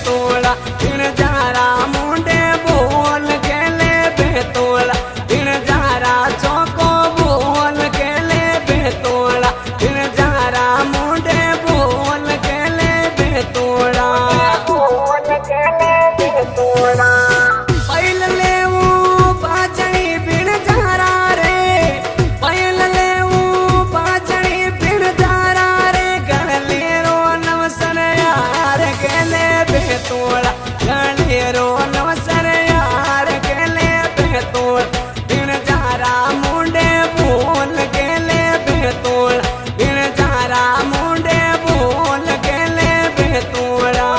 तोड़ा बिन जारा मुंडे बोल के ले बेतोड़ा बिन जारा चौको बोल के ले बेतोड़ा बिन जारा मुंडे बोल के ले बेतोड़ा बोल के ले बेतोड़ा पैल ले वो बाजणी बिन जारा रे पैल ले वो बाजणी बिन जारा रे गण ले रो नवसन यार के ले बेतोड़ा गणेरो नवसन यार के ले बेतोड़ बिन जारा मुंडे बोल के ले बेतोड़ बिन जारा मुंडे बोल के ले बेतोड़ा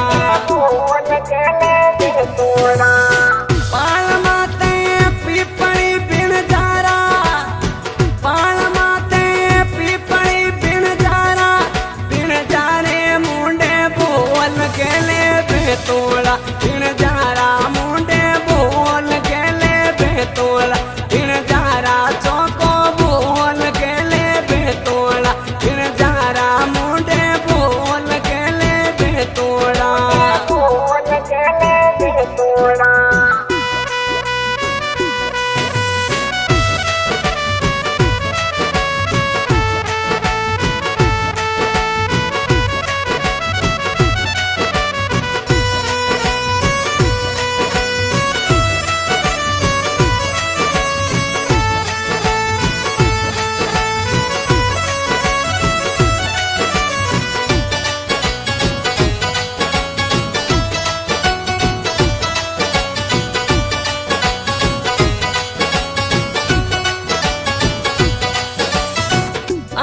बोल के ले बेतोड़ा पाल माते पीपड़ी बिन जारा पाल माते पीपड़ी बिन जारा बिन जारे मुंडे बोल के ले बेतोड़ा बिन जारा मुंडे बोल के ले बेतोड़ा बिन जारा चौको बोल के ले बेतोड़ा बिन जारा मुंडे बोल के ले बेतोड़ा बोल के ले बेतोड़ा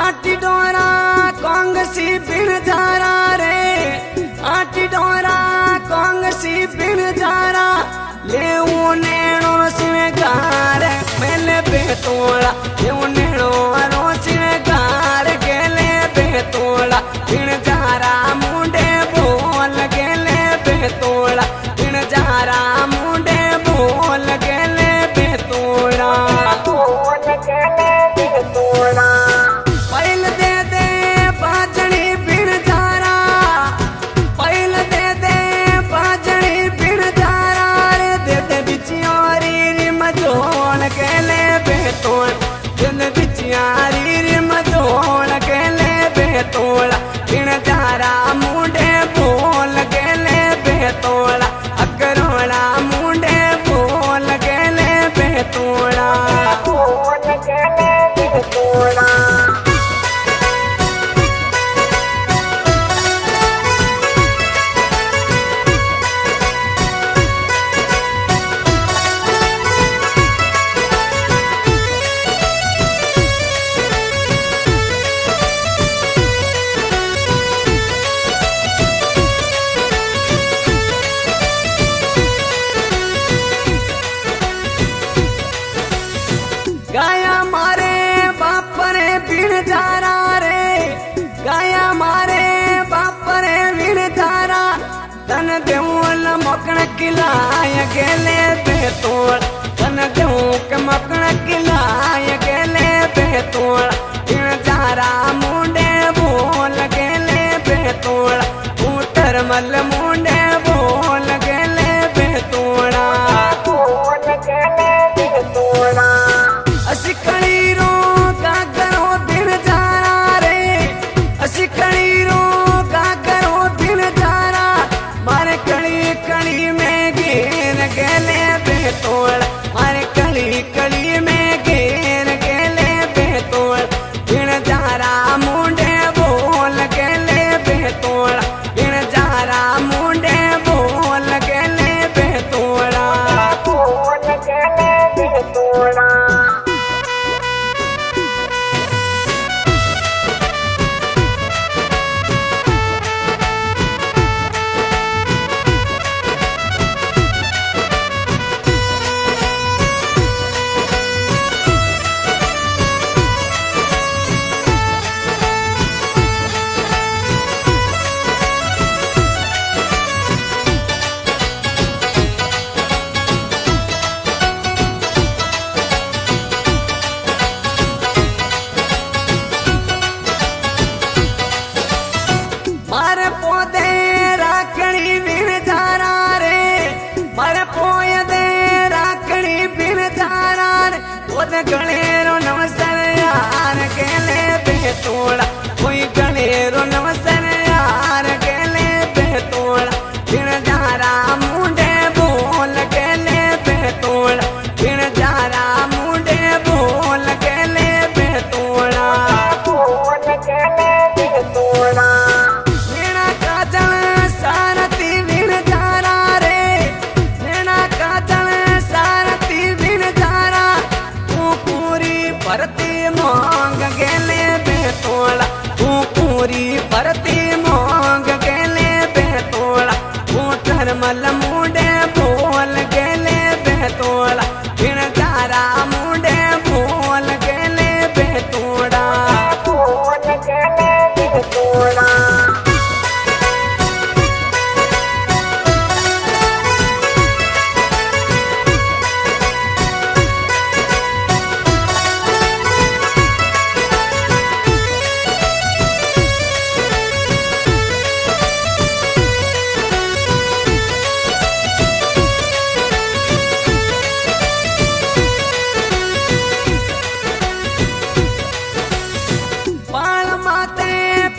आटी डोरा कांगसी बिन जारा रे आटी डोरा कांगसी बिन जारा ले नेणो सिवे गार मेले बेतोड़ा ले नेणो सिवे गार के ले बेतोड़ा बिन जारा मुंडे बोल के ले बेतोड़ा बिन जारा मुंडे बोल के ले बेतोड़ा बोल के ले बेतोड़ा पैल दे दे बाजणी बिन जारा पैल दे दे बाजणी बिन जारा रे दे दे बिचियारी रिम जोड़ के ले बेतोड़ दिन बिचियारी रिम जोड़ के ले बेतोड़ा बिन जारा मुंडे बोल के ले बेतोड़ा अकरोड़ा मुंडे बोल के ले बेतोड़ा बोल के ले बेतोड़ा गाया मारे बाप रे बिन जारा रे गाया मारे बाप रे बिन जारा तन देऊल मकण किलाय गेले बेतोड़ तन देऊ के मकण किलाय गेले बेतोड़ बिन जारा मुंडे बोल गेले बेतोड़ ऊटर मल मुंडे बोल गेले बेतोड़ा बोल गेले बेतोड़ा असिकड़ीरो गागरो बिन जारा रे असिकड़ीरो गागरो बिन जारा मारे कड़ी कड़ी में गिर गेले बेतोड़ मारे कड़ी મારે પોતે રાખડી બીણ જારા રે મારે પોતે રાખડી બીણ જારા રે પોતે ગણેરો નમસ્કાર યાર કેલે બે તોડા કોઈ ગણેરો નમસ્કાર યાર કેલે બે તોડા બીણ જારા મુંડે બોલ કેલે બે તોડા બીણ જારા મુંડે બોલ કેલે બે તોડા બોલ કેલે બે તોડા भरती मांग गेले बेतोड़ा तू पूरी भरती मांग गेले बेतोड़ा तू धर्मल मुंडे बोल गेले बेतोड़ा बिन तारा मुंडे बोल गेले बेतोड़ा बोल गेले बेतोड़ा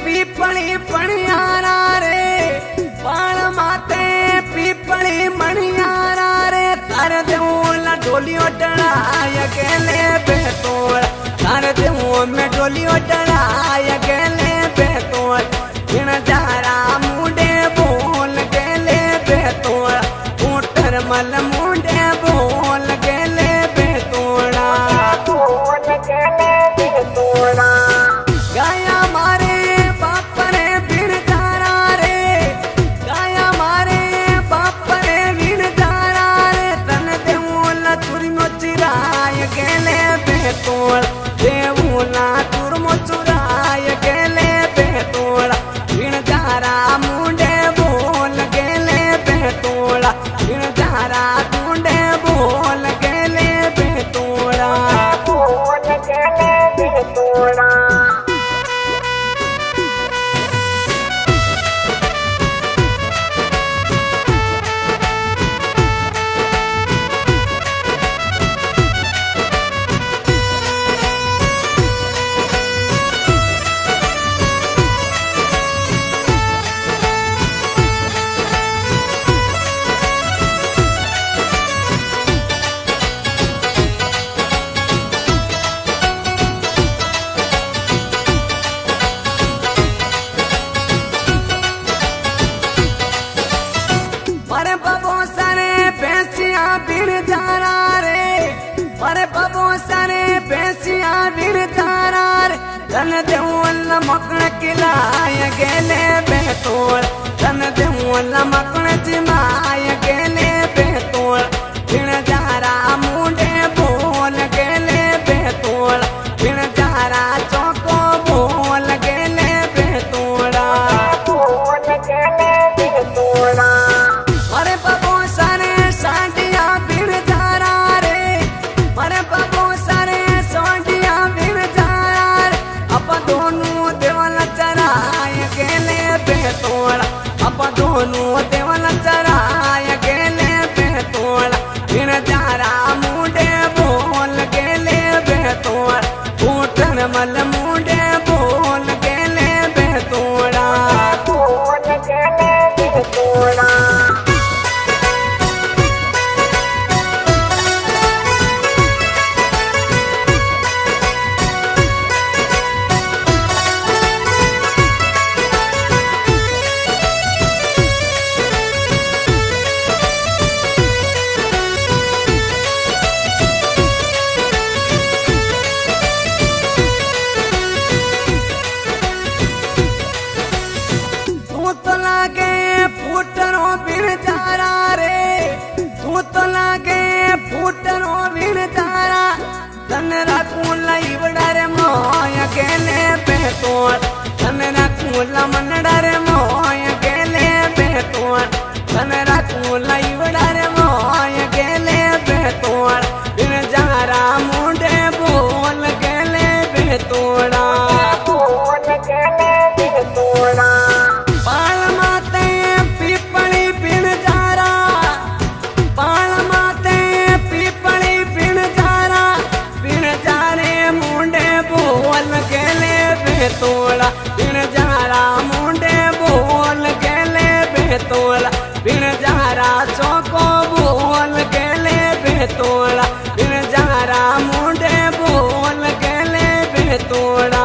पीपली पणियारा रे बाण माते पीपली मणियारा रे तार देऊला डोलियो डड़ाय गेले बेतोड़ तार देऊ में डोलियो डड़ाय गेले बेतोड़ बिन जारा मुंडे बोल गेले बेतोड़ ऊटर मल मुंडे बोल गेले बेतोड़ा बोल गेले बेतोड़ा गाया मारे बेतोड़ देवूला तुरमो चुराय गेले बेतोड़ा बिन जारा मुंडे बोल गेले बेतोड़ा बिन जारा मुंडे बोल गेले बेतोड़ा बोल गेले बेतोड़ा मारे बाबो सारे भैंसिया बिन जारा रे मारे बाबो सारे भैंसिया बिन जारा रे तन देवल मकन किलाय गेले बेतोड़ तन देवल मकन चिमाय गेले बेतोड़ बिन जारा मुंडे बोल गेले बेतोड़ बिन जारा चौको बोल गेले बेतोड़ा बोल गेले बेतोड़ा मारे बाबो सारे साडिया बिन जारा रे मारे बाबो सारे साडिया बिन जारा रे अब दोनों देवल चराय गेले बेतोड़ा अब दोनों देवल चराय गेले बेतोड़ा बिन जारा मुंडे बोल गेले बेतोड़ा ऊटन मल मुंडे बोल गेले बेतोड़ा बोल गेले बेतोड़ा तन राखूला इवड़ा रे मोय गेले बेतोड़ तन राखूला मनड़ा रे मोय गेले बेतोड़ तन राखूला इवड़ा रे मोय गेले बेतोड़ बिन जारा मुंडे बोल गेले बेतोड़ा पाल माते पीपली बिन जारा पाल माते पीपली बिन जारे मुंडे बोल गेले बेतोड़ा बिन जारा मुंडे बोल गेले बेतोड़ा बिन जारा चौको बोल गेले बेतोड़ा बिन जारा मुंडे बोल गेले बेतोड़ा